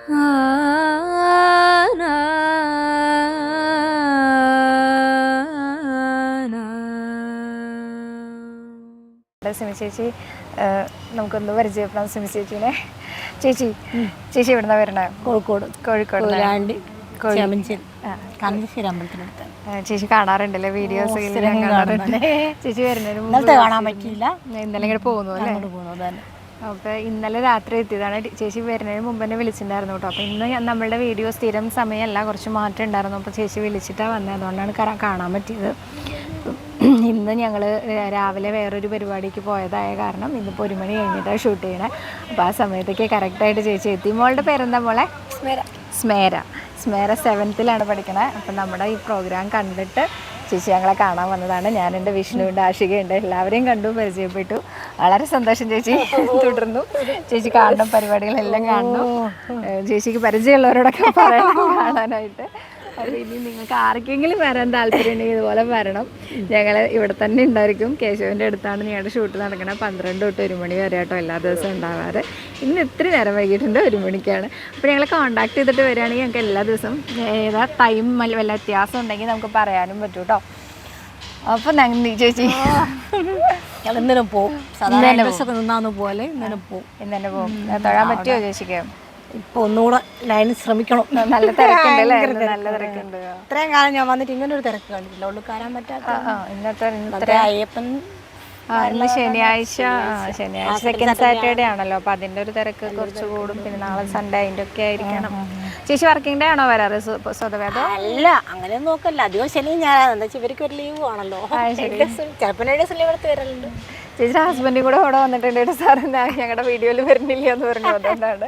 സിമി ചേച്ചി നമുക്കൊന്ന് പരിചയപ്പെടാം. സിമി ചേച്ചീനെ. ചേച്ചി എവിടുന്നാ വരണേ? കോഴിക്കോട്. ചേച്ചി കാണാറുണ്ടല്ലേ വീഡിയോസ്? ചേച്ചി വരുന്നതിന് കാണാൻ പറ്റിയില്ല, ഇന്നലെ ഇങ്ങനെ പോകുന്നു അല്ലേ? അപ്പോൾ ഇന്നലെ രാത്രി എത്തിയതാണ്. ചേച്ചി വരുന്നതിന് മുമ്പ് തന്നെ വിളിച്ചിട്ടുണ്ടായിരുന്നു കേട്ടോ. അപ്പോൾ ഇന്ന് നമ്മളുടെ വീഡിയോ സ്ഥിരം സമയമല്ല, കുറച്ച് മാറ്റം ഉണ്ടായിരുന്നു. അപ്പോൾ ചേച്ചി വിളിച്ചിട്ടാണ് വന്നത്, അതുകൊണ്ടാണ് കാണാൻ പറ്റിയത്. ഇന്ന് ഞങ്ങൾ രാവിലെ വേറൊരു പരിപാടിക്ക് പോയതായ കാരണം ഇന്നിപ്പോൾ 1 മണി കഴിഞ്ഞിട്ടാണ് ഷൂട്ട് ചെയ്യണേ. അപ്പോൾ ആ സമയത്തേക്ക് കറക്റ്റായിട്ട് ചേച്ചി എത്തി. മോളുടെ പേരെന്താ മോളെ? സ്മേര 7th പഠിക്കണേ. അപ്പം നമ്മുടെ ഈ പ്രോഗ്രാം കണ്ടിട്ട് ചേച്ചി ഞങ്ങളെ കാണാൻ വന്നതാണ്. ഞാനുണ്ട്, വിഷ്ണുണ്ട്, ആഷികയുണ്ട്, എല്ലാവരെയും കണ്ടു, പരിചയപ്പെട്ടു. വളരെ സന്തോഷം ചേച്ചി. തുടർന്നു ചേച്ചി കാണണം, പരിപാടികളെല്ലാം കാണണം. ചേച്ചിക്ക് പരിചയമുള്ളവരോടൊക്കെ പറയണം കാണാനായിട്ട്. അപ്പോൾ ഇനി നിങ്ങൾക്ക് ആർക്കെങ്കിലും വരാൻ താല്പര്യം ഉണ്ടെങ്കിൽ ഇതുപോലെ വരണം. ഞങ്ങൾ ഇവിടെ തന്നെ ഉണ്ടായിരിക്കും. കേശവൻ്റെ അടുത്താണ് ഞങ്ങളുടെ ഷൂട്ട് നടക്കുന്നത്. 12 തൊട്ട് 1 മണി വരെ കേട്ടോ എല്ലാ ദിവസവും ഉണ്ടാവാറ്. ഇന്ന് ഇത്തിരി നേരം വൈകിട്ടുണ്ട്, 1 മണിക്കാണ്. അപ്പോൾ ഞങ്ങളെ കോൺടാക്ട് ചെയ്തിട്ട് വരികയാണെങ്കിൽ ഞങ്ങൾക്ക് എല്ലാ ദിവസവും ഏതാ ടൈം വല്ല വ്യത്യാസം ഉണ്ടെങ്കിൽ നമുക്ക് പറയാനും പറ്റും കേട്ടോ. അപ്പോൾ നന്ദി ചേച്ചി. ഇന്നലെ പോവും, പോലെ ഇന്ന് തന്നെ പോകും. തൊഴാൻ പറ്റുമോ ചേച്ചിക്ക്? ഇപ്പൊ ഒന്നുകൂടെ ലൈനിൽ ശ്രമിക്കണം. നല്ല തിരക്കുണ്ടല്ലേ? നല്ല തിരക്കുണ്ട്. ഇത്രയും കാലം ഞാൻ വന്നിട്ട് ഇങ്ങനെ ഒരു തിരക്ക് കണ്ടിട്ടില്ല. ഉള്ളു കയറാൻ പറ്റാത്ത അയ്യപ്പൻ ഇന്ന് ശനിയാഴ്ച സെക്കൻഡ് സാറ്റർഡേ ആണല്ലോ. അപ്പൊ അതിന്റെ ഒരു തിരക്ക് കുറച്ച് കൂടും. പിന്നെ നാളെ സൺഡേ, അതിന്റെ ഒക്കെ ആയിരിക്കണം. ചേച്ചി വർക്കിംഗ് ഡേ ആണോ വരാറ് സ്വതവേ? അല്ല, അങ്ങനെ നോക്കല്ല. അധികം ശനി ഞായറാണ്. എന്താ വെച്ചാൽ ഇവർക്ക് ഒരു ലീവ് ആണല്ലോ. ചിലപ്പോൾ ലീവ് എടുത്ത് വരലുണ്ട്. ചേച്ചിയുടെ ഹസ്ബൻഡും കൂടെ ഇവിടെ വന്നിട്ടുണ്ട്. സാർ ഞങ്ങളുടെ വീഡിയോയിൽ വരുന്നില്ല എന്ന് പറഞ്ഞു. അതുകൊണ്ടാണ്.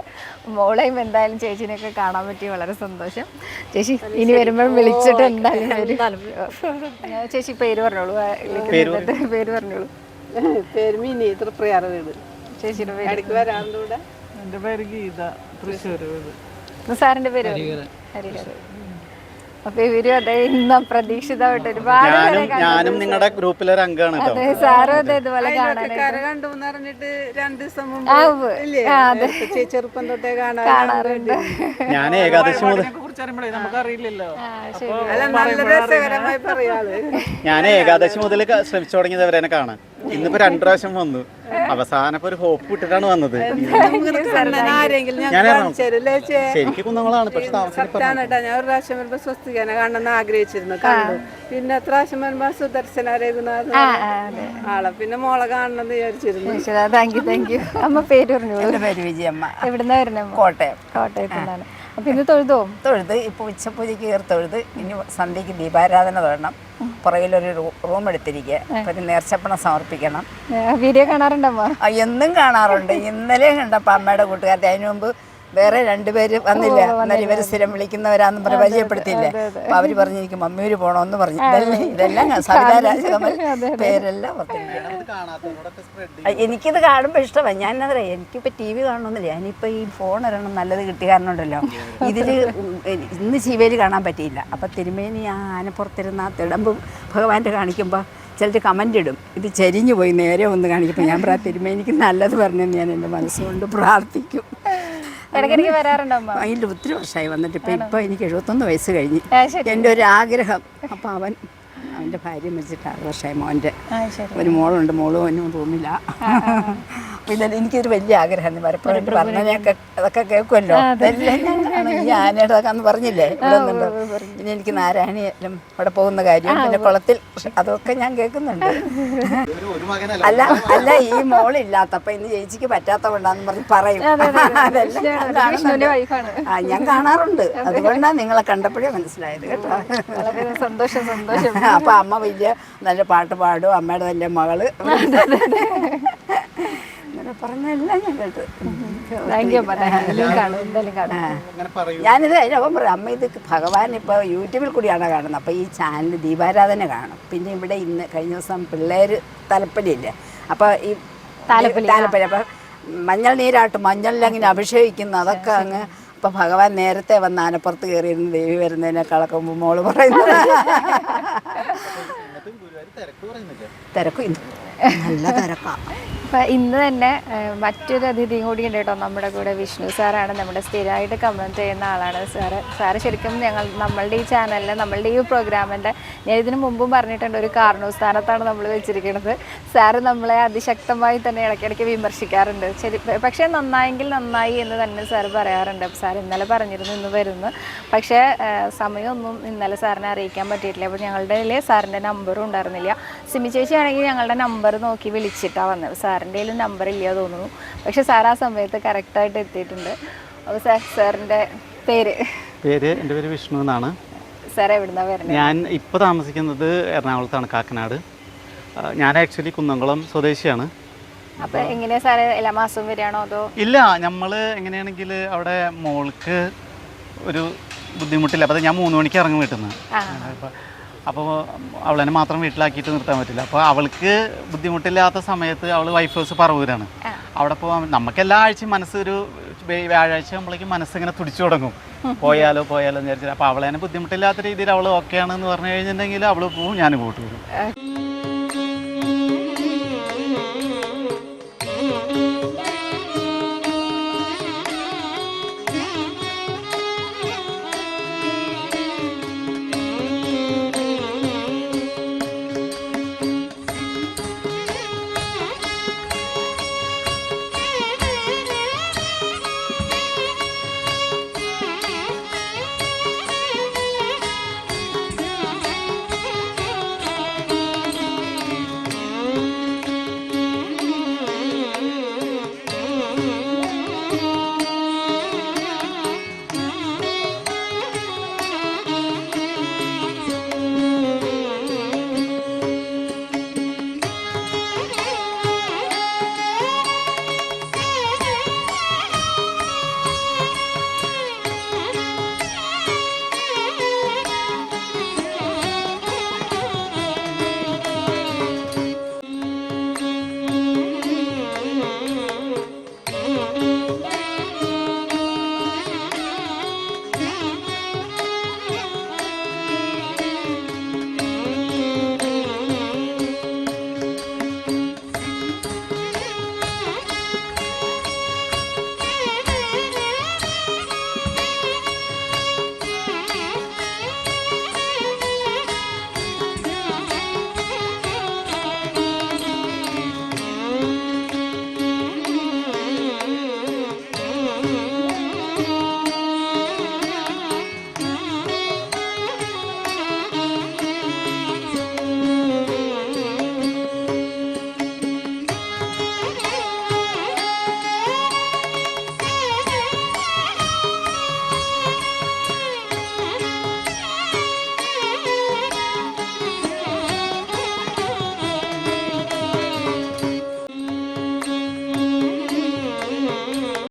മോളെയും എന്തായാലും ചേച്ചിനെയൊക്കെ കാണാൻ പറ്റി, വളരെ സന്തോഷം. ചേച്ചി ഇനി വരുമ്പോൾ വിളിച്ചിട്ട് എന്തായാലും വരും. ചേച്ചി പേര് പറഞ്ഞോളൂ. പേര് പറഞ്ഞോളൂ. പേര് മിനി, തൃപ്രയാറ് വീട്. ചേച്ചിയുടെ പേര്? എൻ്റെ പേര് ഗീത, തൃശ്ശൂർ വീട്. സാറിന്റെ പേര്? ഹരിഹരൻ. അപ്പൊ ഇവരും അതെ ഇന്ന് അപ്രതീക്ഷിതമായിട്ട് ഒരുപാട് ഞാനും നിങ്ങളുടെ ഗ്രൂപ്പിലൊരു അംഗമാണ്. അതെ, സാറും അതെ ഇതുപോലെ കണ്ടുന്ന് പറഞ്ഞിട്ട് 2 ദിവസം മുമ്പ് ചെറുപ്പം തൊട്ടേ കാണാറുണ്ട്. ഞാൻ ഏകാദശി മുതൽ നമുക്കറിയില്ലല്ലോ. അല്ല, നല്ല രസകരമായി പറയാള്. ഞാൻ ഏകാദശി മുതൽ ശ്രമിച്ചു തുടങ്ങിയത് അവരെന്നെ കാണാൻ. ഇന്നിപ്പോ 2 പ്രാവശ്യം വന്നു. അവസാനം ഒരു ഹോപ്പ് വിട്ടിട്ടാണ് വന്നത്. ശരിക്കും കുന്നങ്ങളാണ്, പക്ഷെ ഞാൻ ഒരു പ്രാവശ്യം വരുമ്പോ സ്വസ്തികനെ കാണണമെന്ന് ആഗ്രഹിച്ചിരുന്നു, കണ്ടു. പിന്നെ പ്രാവശ്യം വരുമ്പോ സുദർശന രഘുനാഥ് ആളെ പിന്നെ മോളെ കാണണമെന്ന് വിചാരിച്ചിരുന്നു. Thank you. അമ്മ പേര് പറഞ്ഞോളൂ. പേര് വിജയമ്മ. എവിടുന്നാ വരുന്നത്? കോട്ടയത്ത് നിന്നാണ്. അപ്പൊ ഇന്ന് തൊഴുത് ഇപ്പൊ ഉച്ചപൂജയ്ക്ക് കയറി തൊഴുത്. ഇനി സന്ധ്യക്ക് ദീപാരാധന തൊഴണം. പുറകിലൊരു റൂം എടുത്തിരിക്കുക. ഒരു നേർച്ചപ്പണം സമർപ്പിക്കണം. വീഡിയോ കാണാറുണ്ടമ്മ? എന്നും കാണാറുണ്ട്. ഇന്നലെ കണ്ടപ്പോ അമ്മയുടെ കൂട്ടുകാരുടെ. അതിനു മുമ്പ് വേറെ 2 പേര് വന്നില്ല. എന്നാൽ ഇവര് സ്ഥിരം വിളിക്കുന്നവരാന്ന് പറഞ്ഞ് പരിചയപ്പെടുത്തിയില്ലേ. അപ്പൊ അവര് പറഞ്ഞു എനിക്ക് മമ്മിയൂര് പോണോന്ന് പറഞ്ഞു. ഇതെല്ലാം സവിതാ രാജകമൽ പേരെല്ലാം എനിക്കിത് കാണുമ്പോൾ ഇഷ്ടമാണ്. ഞാൻ എന്താ പറയുക, എനിക്കിപ്പോൾ TV കാണണമെന്നില്ല. ഞാനിപ്പോൾ ഈ ഫോൺ ഒരെണ്ണം നല്ലത് കിട്ടിയ കാരണം ഉണ്ടല്ലോ. ഇന്ന് ശിവേലി കാണാൻ പറ്റിയില്ല. അപ്പം തിരുമേനി ആ ആനപ്പുറത്തിരുന്ന ആ തിടമ്പ് ഭഗവാന്റെ കാണിക്കുമ്പോൾ ചിലർ കമൻ്റ് ഇടും, ഇത് ചരിഞ്ഞു പോയി നേരെ ഒന്ന് കാണിക്കുമ്പോൾ ഞാൻ പറയാം തിരുമേനിക്ക് നല്ലത് പറഞ്ഞെന്ന് ഞാൻ എൻ്റെ മനസ്സുകൊണ്ട് പ്രാർത്ഥിക്കും. ഇടയ്ക്കിടയ്ക്ക് വരാറുണ്ടോ? അതിൻ്റെ ഒത്തിരി വർഷമായി വന്നിട്ട്. ഇപ്പോൾ എനിക്ക് 71 വയസ്സ് കഴിഞ്ഞ്. എൻ്റെ ഒരു ആഗ്രഹം. അപ്പോൾ അവൻ്റെ ഭാര്യ മരിച്ചിട്ട് 6 വർഷമായി. മോൻ്റെ ഒരു മോളുണ്ട്. മോളും റൂമില്ല. ഇതെല്ലാം എനിക്കൊരു വലിയ ആഗ്രഹം. പലപ്പോഴും പറഞ്ഞൊക്കെ അതൊക്കെ കേൾക്കുമല്ലോ. ഈ ആനയുടെ അന്ന് പറഞ്ഞില്ലേ ഇവിടെ നിന്നുണ്ടോ. പിന്നെ എനിക്ക് നാരായണിയെല്ലാം ഇവിടെ പോകുന്ന കാര്യം, പിന്നെ കുളത്തിൽ അതൊക്കെ ഞാൻ കേൾക്കുന്നുണ്ട്. അല്ല ഈ മോളില്ലാത്തപ്പോ ഇന്ന് ചേച്ചിക്ക് പറ്റാത്ത കൊണ്ടാന്ന് പറഞ്ഞ് പറയും. ഞാൻ കാണാറുണ്ട്. അതുകൊണ്ടാണ് നിങ്ങളെ കണ്ടപ്പോഴേ മനസ്സിലായത് കേട്ടോ. സന്തോഷം. അപ്പൊ അമ്മ വലിയ നല്ല പാട്ട് പാടും. അമ്മയുടെ നല്ല മകള് പറഞ്ഞെല്ലാം ഞാൻ കേട്ടു. ഞാനിത് അവൻ പറയും അമ്മ ഇത് ഭഗവാൻ ഇപ്പോൾ യൂട്യൂബിൽ കൂടിയാണ് കാണുന്നത്. അപ്പോൾ ഈ ചാനൽ ദീപാരാധന കാണും. പിന്നെ ഇവിടെ ഇന്ന് കഴിഞ്ഞ ദിവസം പിള്ളേർ തലപ്പലിയില്ലേ, അപ്പോൾ ഈ താലപ്പലി അപ്പം മഞ്ഞൾ നീരാട്ടും, മഞ്ഞളിലങ്ങനെ അഭിഷേകിക്കുന്നു. അതൊക്കെ അങ്ങ് അപ്പം ഭഗവാൻ നേരത്തെ വന്ന് ആനപ്പുറത്ത് കയറിയിരുന്ന് ദേവി വരുന്നതിനേക്കാളൊക്കെ മോള് പറയുന്നത് തിരക്കും നല്ല തിരക്കാണ്. അപ്പോൾ ഇന്ന് തന്നെ മറ്റൊരു അതിഥിയും കൂടി ഉണ്ട് കേട്ടോ നമ്മുടെ കൂടെ. വിഷ്ണു സാറാണ്, നമ്മുടെ സ്ഥിരമായിട്ട് കമൻറ്റ് ചെയ്യുന്ന ആളാണ് സാറ് ശരിക്കും നമ്മളുടെ ഈ ചാനലിൽ, നമ്മളുടെ ഈ പ്രോഗ്രാമിൻ്റെ, ഞാൻ ഇതിനു മുമ്പും പറഞ്ഞിട്ടുണ്ട്, ഒരു കാരണസ്ഥാനത്താണ് നമ്മൾ വെച്ചിരിക്കുന്നത്. സാറ് നമ്മളെ അതിശക്തമായി തന്നെ ഇടയ്ക്കിടയ്ക്ക് വിമർശിക്കാറുണ്ട്. ശരി, പക്ഷേ നന്നായെങ്കിൽ നന്നായി എന്ന് തന്നെ സാറ് പറയാറുണ്ട്. സാർ ഇന്നലെ പറഞ്ഞിരുന്നു ഇന്ന് വരുന്നു, പക്ഷേ സമയമൊന്നും ഇന്നലെ സാറിനെ അറിയിക്കാൻ പറ്റിയിട്ടില്ല. അപ്പോൾ ഞങ്ങളുടെ കയ്യിൽ സാറിൻ്റെ നമ്പറും ഉണ്ടായിരുന്നില്ല. സിമി ചേച്ചി ആണെങ്കിൽ ഞങ്ങളുടെ നമ്പർ നോക്കി വിളിച്ചിട്ടാണ് വന്നത്. സാറിൻ്റെ കയ്യിൽ നമ്പർ ഇല്ല തോന്നുന്നു, പക്ഷെ സാർ ആ സമയത്ത് കറക്റ്റായിട്ട് എത്തിയിട്ടുണ്ട്. അപ്പോൾ സാറിൻ്റെ പേര് എൻ്റെ പേര് വിഷ്ണു എന്നാണ്. സാർ എവിടുന്നാണ് വരുന്നത്? ഞാൻ ഇപ്പോൾ താമസിക്കുന്നത് എറണാകുളത്താണ്, കാക്കനാട്. ഞാൻ ആക്ച്വലി കുന്നംകുളം സ്വദേശിയാണ്. അപ്പോൾ എങ്ങനെയാണ് സാറ് എല്ലാ മാസവും വരികയാണോ അതോ? ഇല്ല, നമ്മൾ എങ്ങനെയാണെങ്കിൽ അവിടെ മോൾക്ക് ഒരു ബുദ്ധിമുട്ടില്ല. അപ്പോൾ ഞാൻ 3 മണിക്ക് ഇറങ്ങും വീട്ടിൽ നിന്ന്. അപ്പോൾ അവളെന്നെ മാത്രം വീട്ടിലാക്കിയിട്ട് നിർത്താൻ പറ്റില്ല. അപ്പോൾ അവൾക്ക് ബുദ്ധിമുട്ടില്ലാത്ത സമയത്ത് അവൾ വൈഫ് ഹൗസ് പറവൂരാണ്. അവിടെ പോകാൻ നമുക്ക് എല്ലാ ആഴ്ചയും മനസ്സൊരു വ്യാഴാഴ്ച ആകുമ്പോഴേക്കും മനസ്സിങ്ങനെ തുടിച്ചു തുടങ്ങും, പോയാലോ എന്ന് വിചാരിച്ചിട്ട്. അപ്പോൾ അവളെന്നെ ബുദ്ധിമുട്ടില്ലാത്ത രീതിയിൽ അവൾ ഓക്കെ ആണെന്ന് പറഞ്ഞു കഴിഞ്ഞിട്ടുണ്ടെങ്കിൽ അവൾ പോവും, ഞാനും കൂട്ടും.